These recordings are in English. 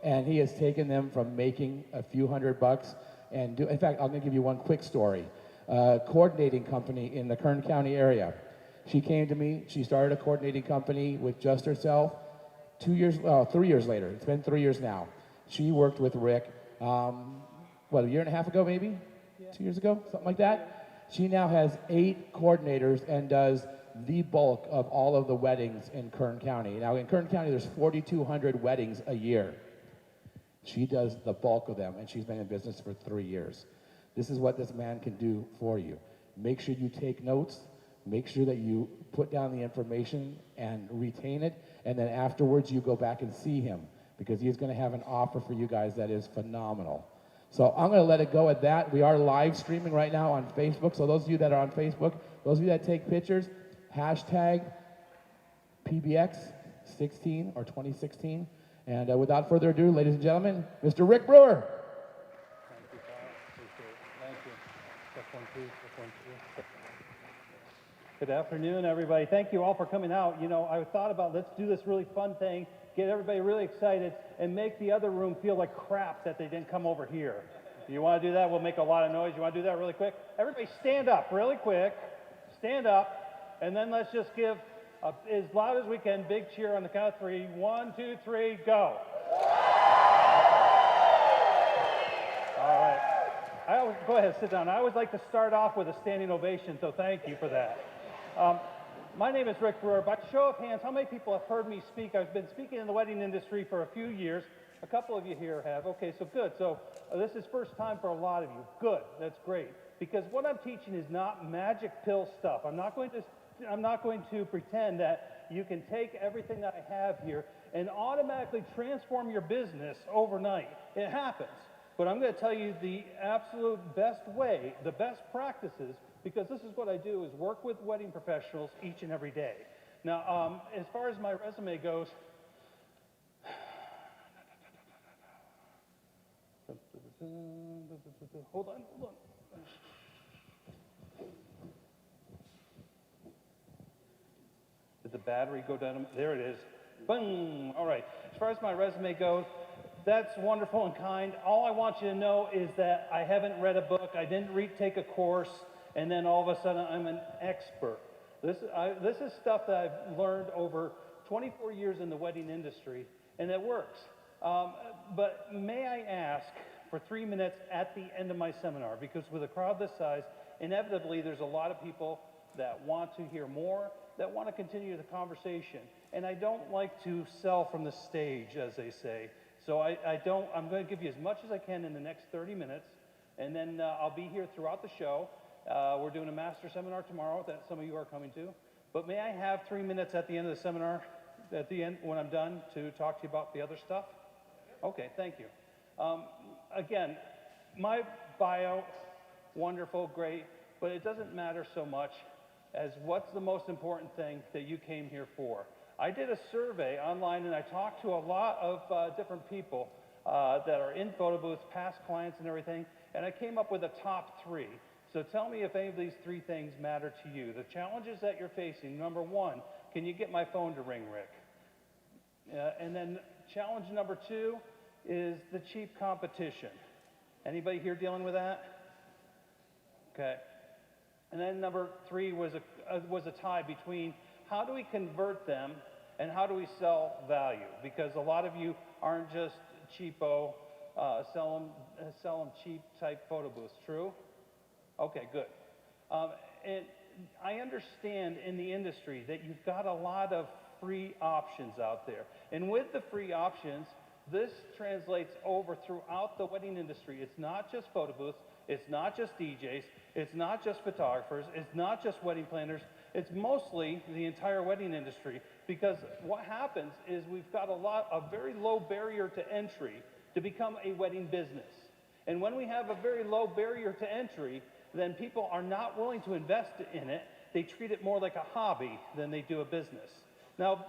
and he has taken them from making a few $100 and in fact, I'm going to give you one quick story. Coordinating company in the Kern County area. She came to me. She started a coordinating company with just herself. 3 years later. It's been 3 years now. She worked with Rick, a year and a half ago, maybe? Yeah. 2 years ago, something like that. She now has 8 coordinators and does the bulk of all of the weddings in Kern County. Now, in Kern County, there's 4,200 weddings a year. She does the bulk of them, and she's been in business for 3 years. This is what this man can do for you. Make sure you take notes. Make sure that you put down the information and retain it, and then afterwards you go back and see him, because he's going to have an offer for you guys that is phenomenal. So I'm going to let it go at that. We are live streaming right now on Facebook, so those of you that are on Facebook, those of you that take pictures, hashtag PBX16 or 2016. And without further ado, ladies and gentlemen, Mr. Rick Brewer. Thank you, Kyle. Appreciate it. Thank you. Step one, two, step one, two. Good afternoon, everybody. Thank you all for coming out. You know, I thought about let's do this really fun thing, get everybody really excited, and make the other room feel like crap that they didn't come over here. You want to do that? We'll make a lot of noise. You want to do that really quick? Everybody stand up really quick. Stand up, and then let's just give as loud as we can, big cheer on the count of 3. 1, 2, 3, go. All right. Go ahead, sit down. I always like to start off with a standing ovation, so thank you for that. My name is Rick Brewer. By show of hands, how many people have heard me speak? I've been speaking in the wedding industry for a few years. A couple of you here have. Okay, so good. So this is first time for a lot of you. Good. That's great. Because what I'm teaching is not magic pill stuff. I'm not going to pretend that you can take everything that I have here and automatically transform your business overnight. It happens. But I'm going to tell you the absolute best way, the best practices, because this is what I do, is work with wedding professionals each and every day. Now, as far as my resume goes, hold on. Did the battery go down? There it is. Boom. All right. As far as my resume goes, that's wonderful and kind. All I want you to know is that I haven't read a book. I didn't take a course, and then all of a sudden I'm an expert. This is stuff that I've learned over 24 years in the wedding industry, and it works. But may I ask for 3 minutes at the end of my seminar, because with a crowd this size, inevitably there's a lot of people that want to hear more, that want to continue the conversation. And I don't like to sell from the stage, as they say. So I'm going to give you as much as I can in the next 30 minutes, and then I'll be here throughout the show. We're doing a master seminar tomorrow that some of you are coming to. But may I have 3 minutes at the end of the seminar, at the end when I'm done, to talk to you about the other stuff? Okay, thank you. Again, my bio, wonderful, great, but it doesn't matter so much as what's the most important thing that you came here for. I did a survey online, and I talked to a lot of different people that are in photo booths, past clients and everything, and I came up with a top 3. So tell me if any of these 3 things matter to you. The challenges that you're facing. Number 1, can you get my phone to ring, Rick? And then challenge number 2 is the cheap competition. Anybody here dealing with that? Okay. And then number 3 was a tie between how do we convert them and how do we sell value? Because a lot of you aren't just cheapo, sell them cheap type photo booths. True? Okay, good. And I understand in the industry that you've got a lot of free options out there. And with the free options, this translates over throughout the wedding industry. It's not just photo booths. It's not just DJs. It's not just photographers. It's not just wedding planners. It's mostly the entire wedding industry, because what happens is we've got a very low barrier to entry to become a wedding business. And when we have a very low barrier to entry, then people are not willing to invest in it. They treat it more like a hobby than they do a business. Now,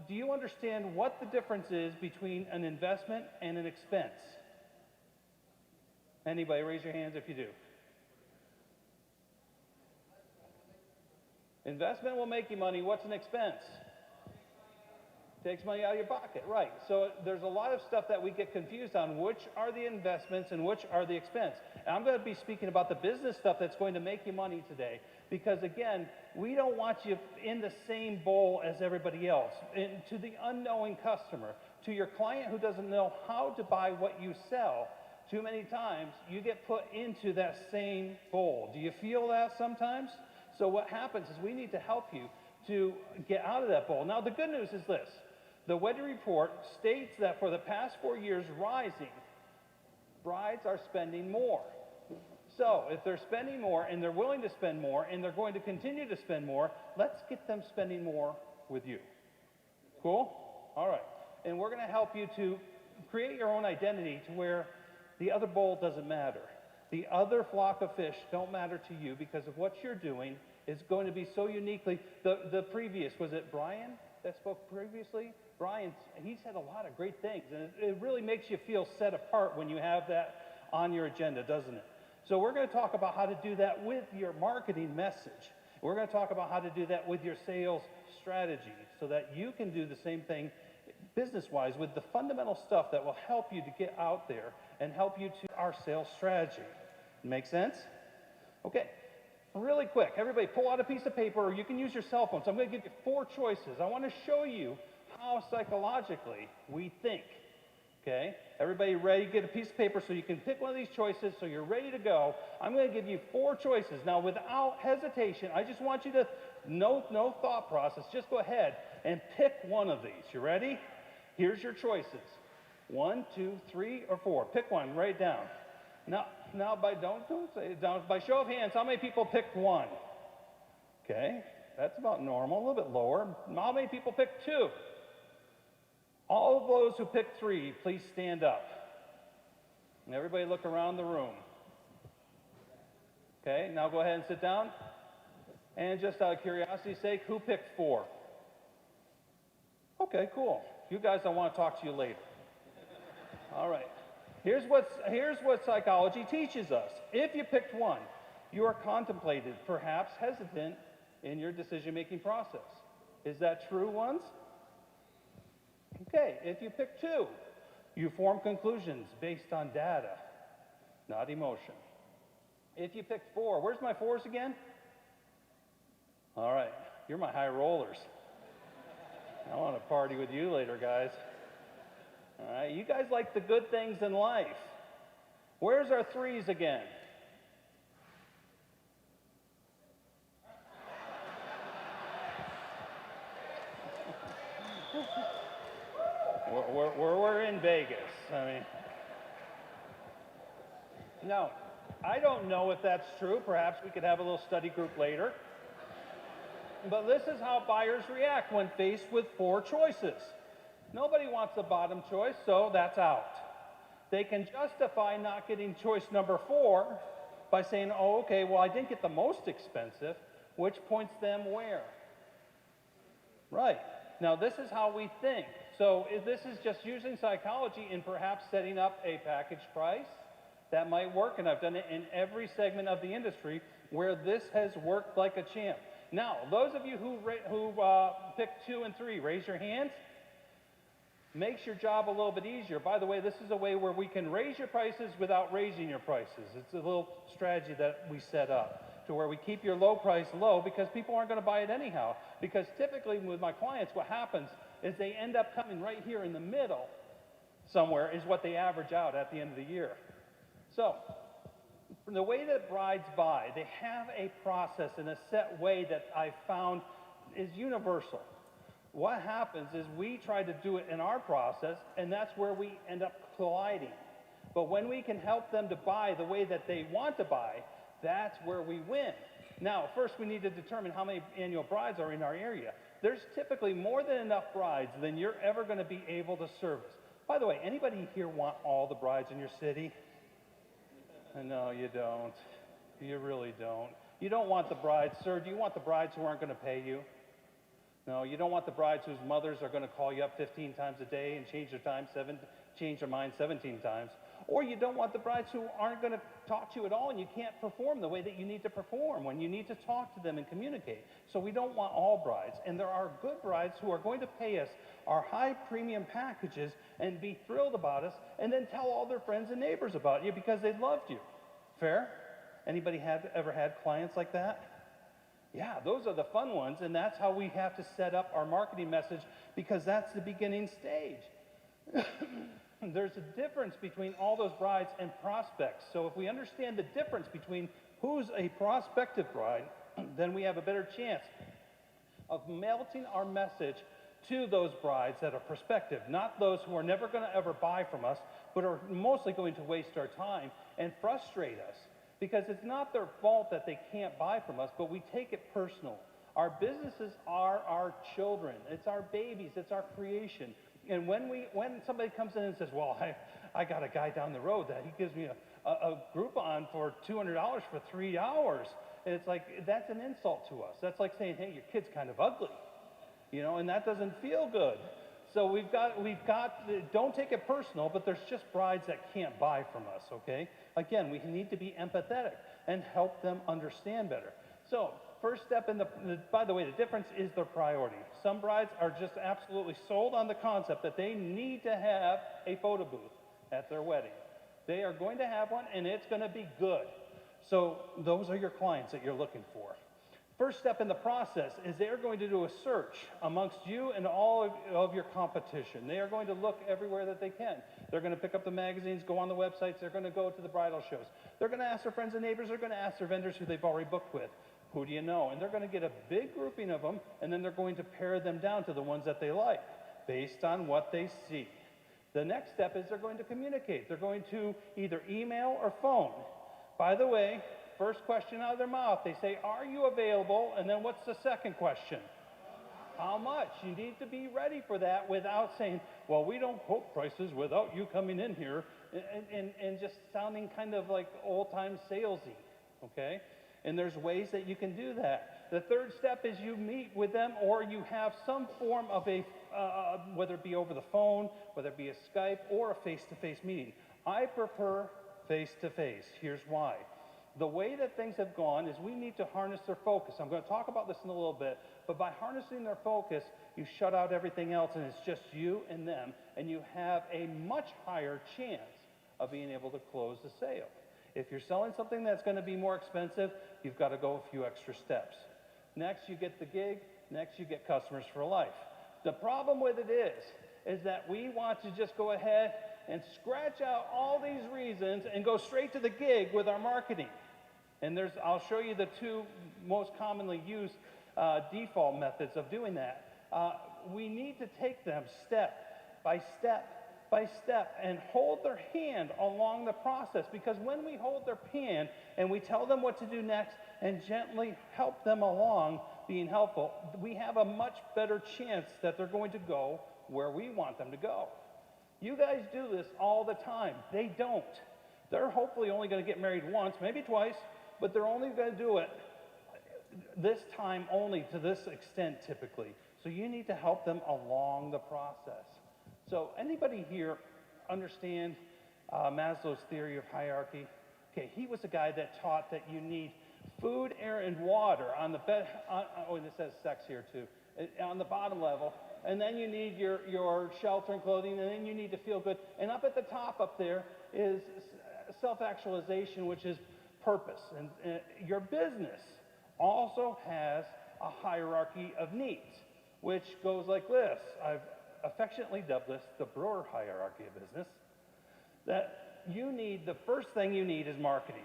do you understand what the difference is between an investment and an expense? Anybody, raise your hands if you do. Investment will make you money. What's an expense? Takes money out of your pocket, right. So there's a lot of stuff that we get confused on, which are the investments and which are the expense. And I'm going to be speaking about the business stuff that's going to make you money today. Because again, we don't want you in the same bowl as everybody else. And to the unknowing customer, to your client who doesn't know how to buy what you sell, too many times you get put into that same bowl. Do you feel that sometimes? So what happens is we need to help you to get out of that bowl. Now the good news is this. The wedding report states that for the past 4 years rising, brides are spending more. So if they're spending more and they're willing to spend more and they're going to continue to spend more, let's get them spending more with you. Cool? All right. And we're going to help you to create your own identity to where the other bowl doesn't matter. The other flock of fish don't matter to you because of what you're doing is going to be so uniquely. The previous, was it Brian that spoke previously? Brian, he said a lot of great things, and it really makes you feel set apart when you have that on your agenda, doesn't it? So we're going to talk about how to do that with your marketing message. We're going to talk about how to do that with your sales strategy so that you can do the same thing business-wise with the fundamental stuff that will help you to get out there and help you to our sales strategy. Make sense? Okay. Really quick, everybody pull out a piece of paper, or you can use your cell phone. So I'm going to give you 4 choices. I want to show you how psychologically we think. Okay? Everybody ready? Get a piece of paper so you can pick one of these choices so you're ready to go. I'm going to give you 4 choices. Now, without hesitation, I just want you to, no thought process, just go ahead and pick one of these. You ready? Here's your choices. 1, 2, 3, or 4. Pick one, write it down. Now don't say it down. By show of hands, how many people picked 1? Okay, that's about normal, a little bit lower. How many people picked 2? All of those who picked 3, please stand up. And everybody look around the room. Okay, now go ahead and sit down. And just out of curiosity's sake, who picked 4? Okay, cool. You guys, I want to talk to you later. All right. Here's what psychology teaches us. If you picked 1, you are contemplated, perhaps hesitant in your decision-making process. Is that true, ones? Okay, if you pick 2, you form conclusions based on data, not emotion. If you picked 4, where's my 4s again? All right, you're my high rollers. I want to party with you later, guys. All right, you guys like the good things in life. Where's our 3s again? We're in Vegas. I mean, no, I don't know if that's true. Perhaps we could have a little study group later. But this is how buyers react when faced with 4 choices. Nobody wants the bottom choice, so that's out. They can justify not getting choice number 4 by saying, oh, okay, well, I didn't get the most expensive, which points them where? Right. Now, this is how we think. So this is just using psychology and perhaps setting up a package price. That might work, and I've done it in every segment of the industry where this has worked like a champ. Now, those of you who picked 2 and 3, raise your hands. Makes your job a little bit easier. By the way, this is a way where we can raise your prices without raising your prices. It's a little strategy that we set up to where we keep your low price low because people aren't going to buy it anyhow. Because typically with my clients, what happens is they end up coming right here in the middle somewhere is what they average out at the end of the year. So the way that brides buy, they have a process in a set way that I found is universal. What happens is we try to do it in our process, and that's where we end up colliding. But when we can help them to buy the way that they want to buy, that's where we win. Now, first we need to determine how many annual brides are in our area. There's typically more than enough brides than you're ever going to be able to service. By the way, anybody here want all the brides in your city? No, you don't. You really don't. You don't want the brides, sir. Do you want the brides who aren't going to pay you? No, you don't want the brides whose mothers are going to call you up 15 times a day and change their mind 17 times. Or you don't want the brides who aren't going to talk to you at all and you can't perform the way that you need to perform when you need to talk to them and communicate. So we don't want all brides. And there are good brides who are going to pay us our high premium packages and be thrilled about us and then tell all their friends and neighbors about you because they loved you. Fair? Anybody ever had clients like that? Yeah, those are the fun ones, and that's how we have to set up our marketing message because that's the beginning stage. There's a difference between all those brides and prospects. So if we understand the difference between who's a prospective bride, then we have a better chance of melting our message to those brides that are prospective, not those who are never going to ever buy from us, but are mostly going to waste our time and frustrate us. Because it's not their fault that they can't buy from us, but we take it personal. Our businesses are our children. It's our babies. It's our creation. And when somebody comes in and says, well, I got a guy down the road that he gives me a Groupon for $200 for 3 hours. And it's like, that's an insult to us. That's like saying, hey, your kid's kind of ugly. You know, and that doesn't feel good. So we've got, don't take it personal, but there's just brides that can't buy from us, okay? Again, we need to be empathetic and help them understand better. So first step by the way, the difference is their priority. Some brides are just absolutely sold on the concept that they need to have a photo booth at their wedding. They are going to have one and it's going to be good. So those are your clients that you're looking for. First step in the process is they're going to do a search amongst you and all of your competition. They are going to look everywhere that they can. They're going to pick up the magazines, go on the websites, they're going to go to the bridal shows. They're going to ask their friends and neighbors, they're going to ask their vendors who they've already booked with. Who do you know? And they're going to get a big grouping of them, and then they're going to pare them down to the ones that they like based on what they see. The next step is they're going to communicate. They're going to either email or phone. By the way, first question out of their mouth, they say, are you available? And then what's the second question? How much? You need to be ready for that without saying, well, we don't quote prices without you coming in here and just sounding kind of like old-time salesy, okay? And there's ways that you can do that. The third step is you meet with them or you have some form of a, whether it be over the phone, whether it be a Skype or a face-to-face meeting. I prefer face-to-face. Here's why. The way that things have gone is we need to harness their focus. I'm going to talk about this in a little bit, but by harnessing their focus, you shut out everything else and it's just you and them, and you have a much higher chance of being able to close the sale. If you're selling something that's going to be more expensive, you've got to go a few extra steps. Next, you get the gig. Next, you get customers for life. The problem with it is that we want to just go ahead and scratch out all these reasons and go straight to the gig with our marketing. And I'll show you the two most commonly used default methods of doing that. We need to take them step by step by step and hold their hand along the process, because when we hold their hand and we tell them what to do next and gently help them along being helpful, we have a much better chance that they're going to go where we want them to go. You guys do this all the time. They don't. They're hopefully only going to get married once, maybe twice, but they're only going to do it this time only to this extent typically. So you need to help them along the process. So anybody here understand Maslow's theory of hierarchy? Okay, he was the guy that taught that you need food, air, and water on the bed. Oh, and it says sex here too. On the bottom level. And then you need your shelter and clothing, and then you need to feel good. And up at the top up there is self-actualization, which is purpose. And your business also has a hierarchy of needs, which goes like this. I've affectionately dubbed this the Brewer hierarchy of business. That the first thing you need is marketing.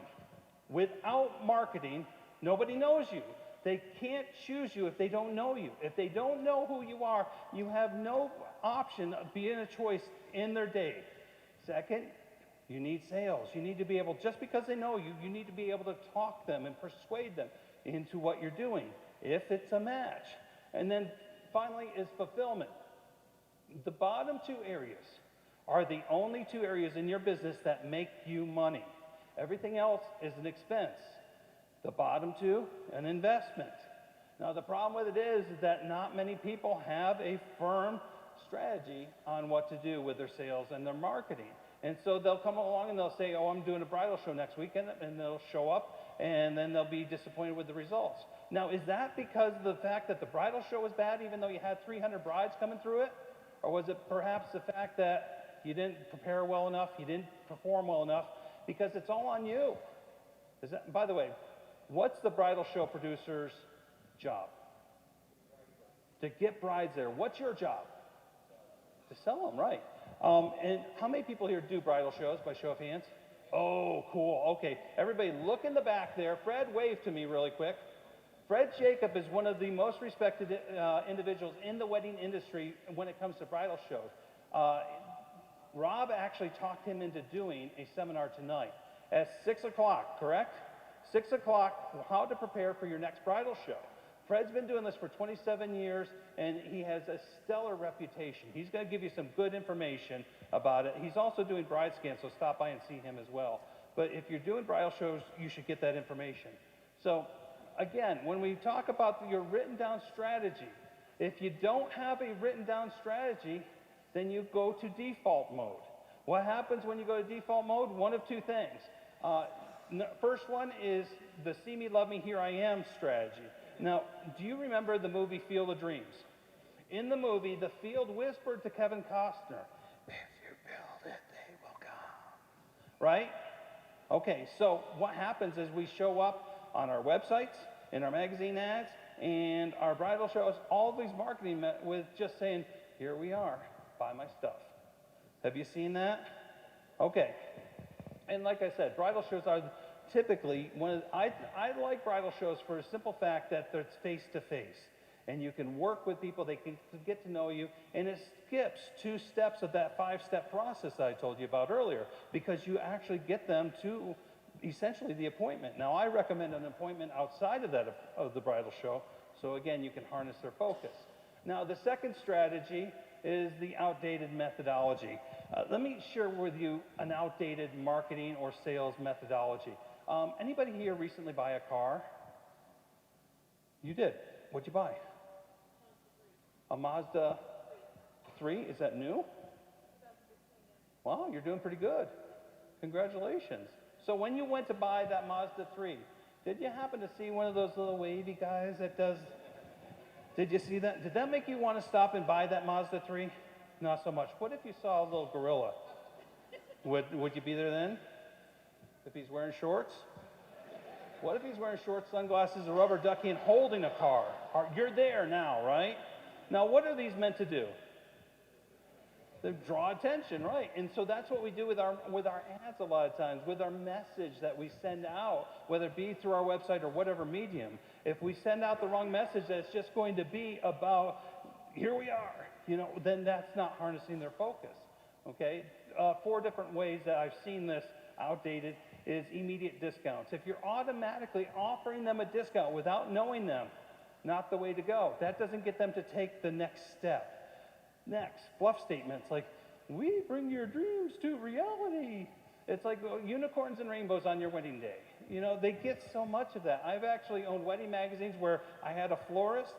Without marketing, nobody knows you. They can't choose you if they don't know you. If they don't know who you are, you have no option of being a choice in their day. Second, you need sales. You need to be able, just because they know you, you need to be able to talk them and persuade them into what you're doing, if it's a match. And then finally is fulfillment. The bottom two areas are the only two areas in your business that make you money. Everything else is an expense. The bottom two, an investment. Now the problem with it is that not many people have a firm strategy on what to do with their sales and their marketing. And so they'll come along and they'll say, oh, I'm doing a bridal show next weekend, and they'll show up and then they'll be disappointed with the results. Now, is that because of the fact that the bridal show was bad even though you had 300 brides coming through it? Or was it perhaps the fact that you didn't prepare well enough, you didn't perform well enough? Because it's all on you. By the way, what's the bridal show producer's job? To get brides there. What's your job? To sell them, right. And how many people here do bridal shows by show of hands? Oh, cool. Okay. Everybody look in the back there. Fred, wave to me really quick. Fred Jacob is one of the most respected individuals in the wedding industry when it comes to bridal shows. Rob actually talked him into doing a seminar tonight at 6 o'clock, correct? 6 o'clock, how to prepare for your next bridal show. Fred's been doing this for 27 years, and he has a stellar reputation. He's going to give you some good information about it. He's also doing bride scans, so stop by and see him as well. But if you're doing bridal shows, you should get that information. So again, when we talk about your written down strategy, if you don't have a written down strategy, then you go to default mode. What happens when you go to default mode? One of two things. First one is the see me, love me, here I am strategy. Now, do you remember the movie Field of Dreams? In the movie, the field whispered to Kevin Costner, if you build it, they will come. Right? Okay, so what happens is we show up on our websites, in our magazine ads, and our bridal shows, all these marketing with just saying, here we are, buy my stuff. Have you seen that? Okay. And like I said, bridal shows are typically, I like bridal shows for a simple fact that it's face-to-face. And you can work with people, they can get to know you, and it skips 2 steps of that 5-step process that I told you about earlier, because you actually get them to essentially the appointment. Now, I recommend an appointment outside of that, of the bridal show, so again, you can harness their focus. Now, the second strategy is the outdated methodology. Let me share with you an outdated marketing or sales methodology. Anybody here recently buy a car? You did. What'd you buy? A Mazda 3? Is that new? Wow, you're doing pretty good. Congratulations. So when you went to buy that Mazda 3, did you happen to see one of those little wavy guys that does? Did you see that? Did that make you want to stop and buy that Mazda 3? Not so much. What if you saw a little gorilla? Would you be there then? If he's wearing shorts? What if he's wearing shorts, sunglasses, a rubber ducky, and holding a car? You're there now, right? Now, what are these meant to do? They draw attention, right? And so that's what we do with our ads a lot of times, with our message that we send out, whether it be through our website or whatever medium. If we send out the wrong message that's just going to be about, here we are, then that's not harnessing their focus, okay? 4 different ways that I've seen this outdated is immediate discounts. If you're automatically offering them a discount without knowing them, not the way to go. That doesn't get them to take the next step. Next, bluff statements like, we bring your dreams to reality. It's like unicorns and rainbows on your wedding day. They get so much of that. I've actually owned wedding magazines where I had a florist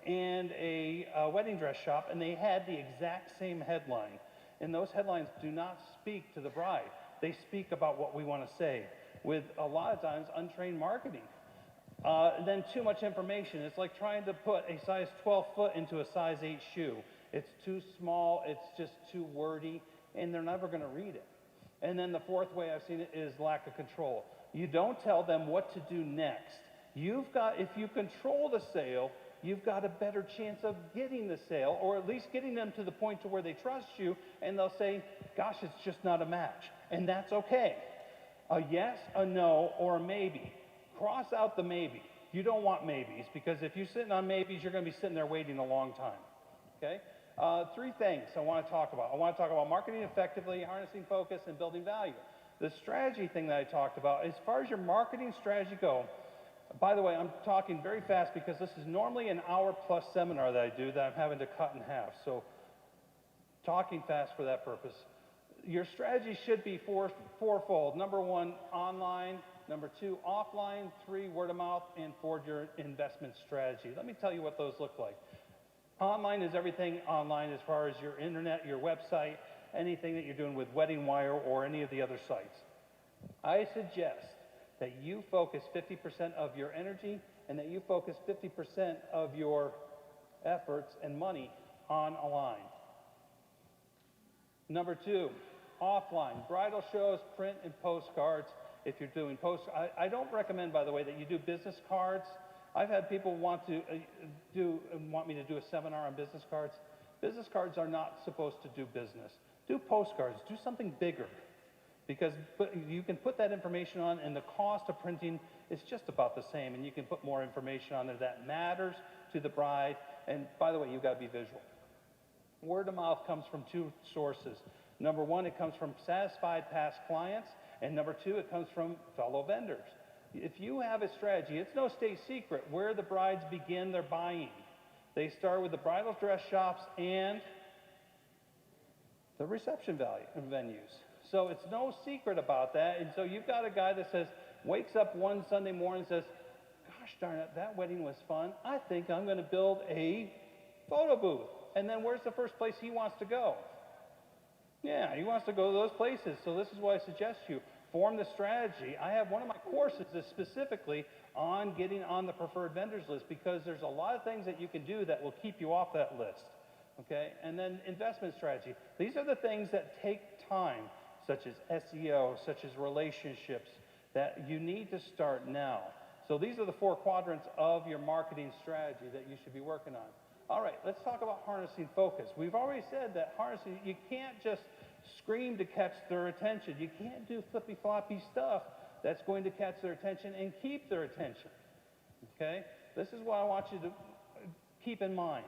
and a wedding dress shop, and they had the exact same headline. And those headlines do not speak to the bride. They speak about what we want to say with a lot of times untrained marketing. Then too much information. It's like trying to put a size 12 foot into a size 8 shoe. It's too small, it's just too wordy, and they're never going to read it. And then the 4th way I've seen it is lack of control. You don't tell them what to do next. If you control the sale, you've got a better chance of getting the sale, or at least getting them to the point to where they trust you, and they'll say, gosh, it's just not a match. And that's okay. A yes, a no, or a maybe. Cross out the maybe. You don't want maybes, because if you're sitting on maybes, you're going to be sitting there waiting a long time. Okay? 3 things I want to talk about. I want to talk about marketing effectively, harnessing focus, and building value. The strategy thing that I talked about, as far as your marketing strategy go, by the way, I'm talking very fast because this is normally an hour-plus seminar that I do that I'm having to cut in half. So talking fast for that purpose. Your strategy should be fourfold. Number 1, online. Number 2, offline. 3, word of mouth. And 4, your investment strategy. Let me tell you what those look like. Online is everything online as far as your internet, your website, anything that you're doing with Wedding Wire or any of the other sites. I suggest that you focus 50% of your energy and that you focus 50% of your efforts and money on a line. Number 2, offline, bridal shows, print and postcards. If you're doing I don't recommend, by the way, that you do business cards. I've had people want me to do a seminar on business cards. Business cards are not supposed to do business. Do postcards, do something bigger, because you can put that information on and the cost of printing is just about the same, and you can put more information on there that matters to the bride. And by the way, you've got to be visual. Word of mouth comes from 2 sources. Number 1, it comes from satisfied past clients, and number 2, it comes from fellow vendors. If you have a strategy, it's no state secret where the brides begin their buying. They start with the bridal dress shops and the reception venues. So it's no secret about that. And so you've got a guy that wakes up one Sunday morning and says, gosh darn it, that wedding was fun. I think I'm going to build a photo booth. And then where's the first place he wants to go? Yeah, he wants to go to those places. So this is what I suggest you. Form the strategy. I have one of my courses that's specifically on getting on the preferred vendors list, because there's a lot of things that you can do that will keep you off that list. Okay? And then investment strategy. These are the things that take time, such as SEO, such as relationships, that you need to start now. So these are the 4 quadrants of your marketing strategy that you should be working on. All right, let's talk about harnessing focus. We've already said that harnessing, you can't just scream to catch their attention. You can't do flippy-floppy stuff that's going to catch their attention and keep their attention. Okay? This is what I want you to keep in mind.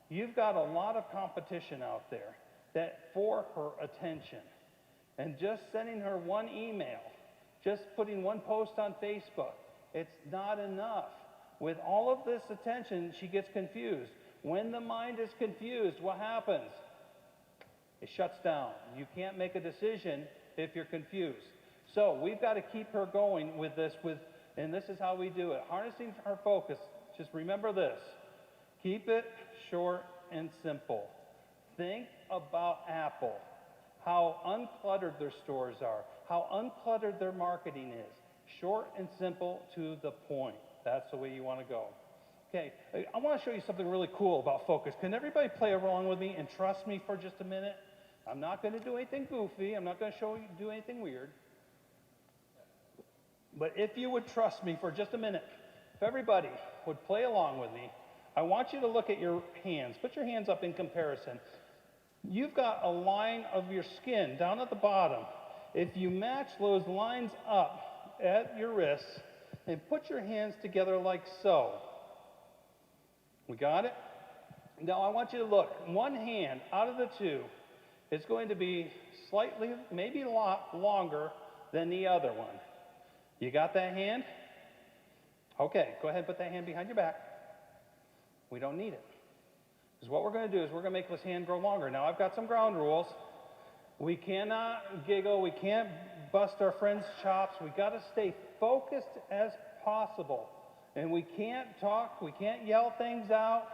You've got a lot of competition out there that for her attention. And just sending her one email, just putting one post on Facebook, it's not enough. With all of this attention, she gets confused. When the mind is confused, what happens? It shuts down. You can't make a decision if you're confused. So we've got to keep her going with this, and this is how we do it. Harnessing her focus, just remember this. Keep it short and simple. Think about Apple, how uncluttered their stores are, how uncluttered their marketing is. Short and simple to the point. That's the way you want to go. Okay, I want to show you something really cool about focus. Can everybody play along with me and trust me for just a minute? I'm not going to do anything goofy. I'm not going to do anything weird. But if you would trust me for just a minute, if everybody would play along with me, I want you to look at your hands. Put your hands up in comparison. You've got a line of your skin down at the bottom. If you match those lines up at your wrists and put your hands together like so. We got it? Now I want you to look. One hand out of the 2 is going to be slightly, maybe a lot longer than the other one. You got that hand? Okay, go ahead and put that hand behind your back. We don't need it. Because what we're going to do is we're going to make this hand grow longer. Now I've got some ground rules. We cannot giggle. We can't bust our friends' chops. We got to stay focused as possible. And we can't talk. We can't yell things out.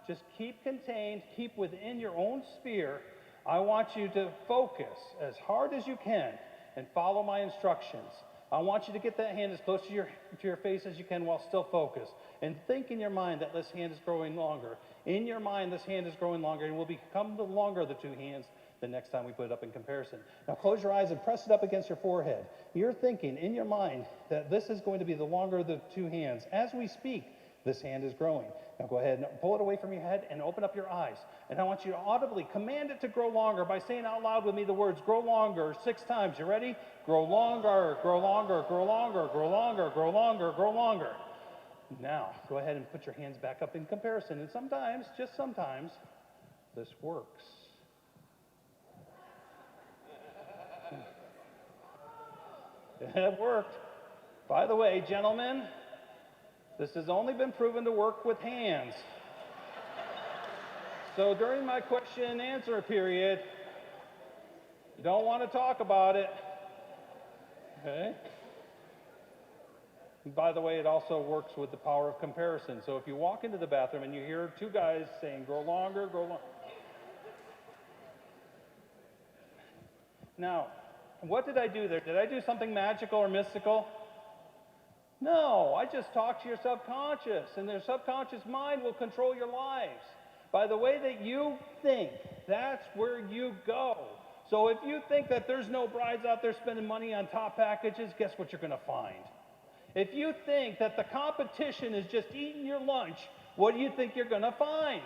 Just keep contained. Keep within your own sphere. I want you to focus as hard as you can and follow my instructions. I want you to get that hand as close to your face as you can while still focused. And think in your mind that this hand is growing longer. In your mind, this hand is growing longer and will become the longer of the 2 hands the next time we put it up in comparison. Now close your eyes and press it up against your forehead. You're thinking in your mind that this is going to be the longer of the 2 hands. As we speak, this hand is growing. Now go ahead and pull it away from your head and open up your eyes. And I want you to audibly command it to grow longer by saying out loud with me the words grow longer 6 times. You ready? Grow longer, grow longer, grow longer, grow longer, grow longer, grow longer. Now go ahead and put your hands back up in comparison. And sometimes, just sometimes, this works. It worked. By the way, gentlemen, this has only been proven to work with hands. So during my question and answer period, you don't want to talk about it. Okay? By the way, it also works with the power of comparison. So if you walk into the bathroom and you hear two guys saying, grow longer, grow longer. Now, what did I do there? Did I do something magical or mystical? No, I just talked to your subconscious, and their subconscious mind will control your lives. By the way that you think, that's where you go. So if you think that there's no brides out there spending money on top packages, guess what you're going to find? If you think that the competition is just eating your lunch, what do you think you're going to find?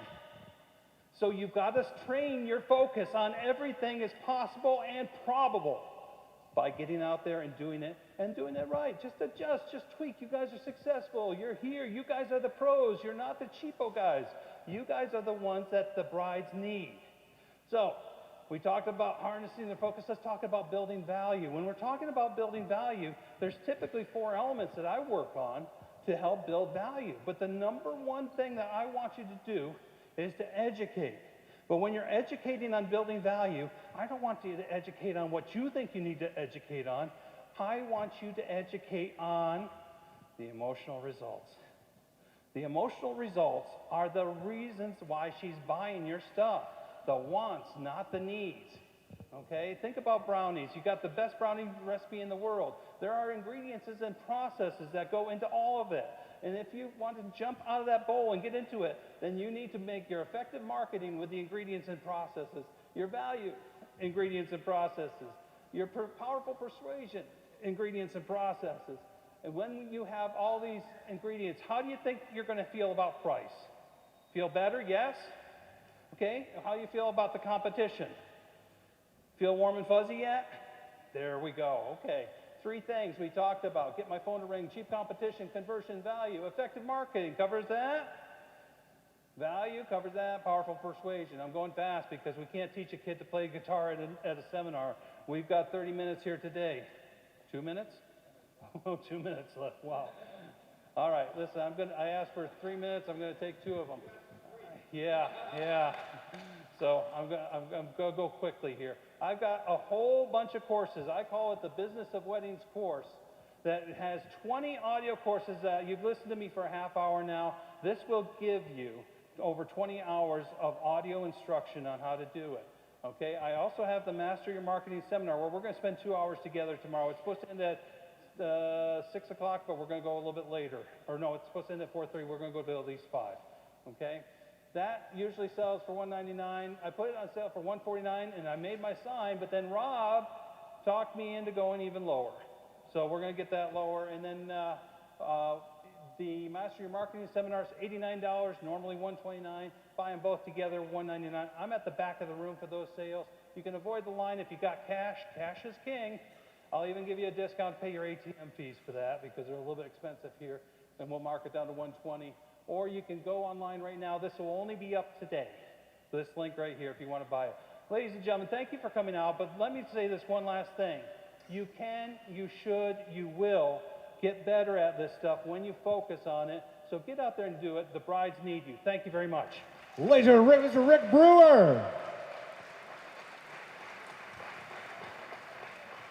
So you've got to train your focus on everything as possible and probable by getting out there and doing it right. Just adjust, just tweak. You guys are successful. You're here. You guys are the pros. You're not the cheapo guys. You guys are the ones that the brides need. So we talked about harnessing the focus. Let's talk about building value. When we're talking about building value, there's typically 4 elements that I work on to help build value. But the number one thing that I want you to do is to educate. But when you're educating on building value, I don't want you to educate on what you think you need to educate on. I want you to educate on the emotional results. The emotional results are the reasons why she's buying your stuff. The wants, not the needs. Okay? Think about brownies. You got the best brownie recipe in the world. There are ingredients and processes that go into all of it. And if you want to jump out of that bowl and get into it, then you need to make your effective marketing with the ingredients and processes, your value ingredients and processes, your powerful persuasion ingredients and processes. And when you have all these ingredients, how do you think you're going to feel about price? Feel better? Yes? Okay. How do you feel about the competition? Feel warm and fuzzy yet? There we go. Okay. 3 things we talked about. Get my phone to ring, cheap competition, conversion, value. Effective marketing covers that. Value covers that. Powerful persuasion. I'm going fast because we can't teach a kid to play guitar at a seminar. We've got 30 minutes here today. 2 minutes? Oh, 2 minutes left. Wow. All right, listen, I asked for 3 minutes. I'm going to take 2 of them. Yeah. So I'm going to go quickly here. I've got a whole bunch of courses. I call it the Business of Weddings course that has 20 audio courses that you've listened to me for a half hour now. This will give you over 20 hours of audio instruction on how to do it. Okay, I also have the Master Your Marketing Seminar where we're going to spend 2 hours together tomorrow. It's supposed to end at 6 o'clock, but we're going to go a little bit later. Or no, it's supposed to end at 4:30. We're going to go to at least 5. Okay? That usually sells for $199. I put it on sale for $149, and I made my sign, but then Rob talked me into going even lower. So we're going to get that lower. And then the Master Your Marketing Seminar is $89, normally $129. Buy them both together, $199. I'm at the back of the room for those sales. You can avoid the line if you got cash. Cash is king. I'll even give you a discount to pay your ATM fees for that because they're a little bit expensive here, and we'll mark it down to $120. Or you can go online right now. This will only be up today. This link right here if you want to buy it. Ladies and gentlemen, thank you for coming out, but let me say this one last thing. You can, you should, you will get better at this stuff when you focus on it. So get out there and do it. The brides need you. Thank you very much. Ladies and gentlemen, Mr. Rick Brewer.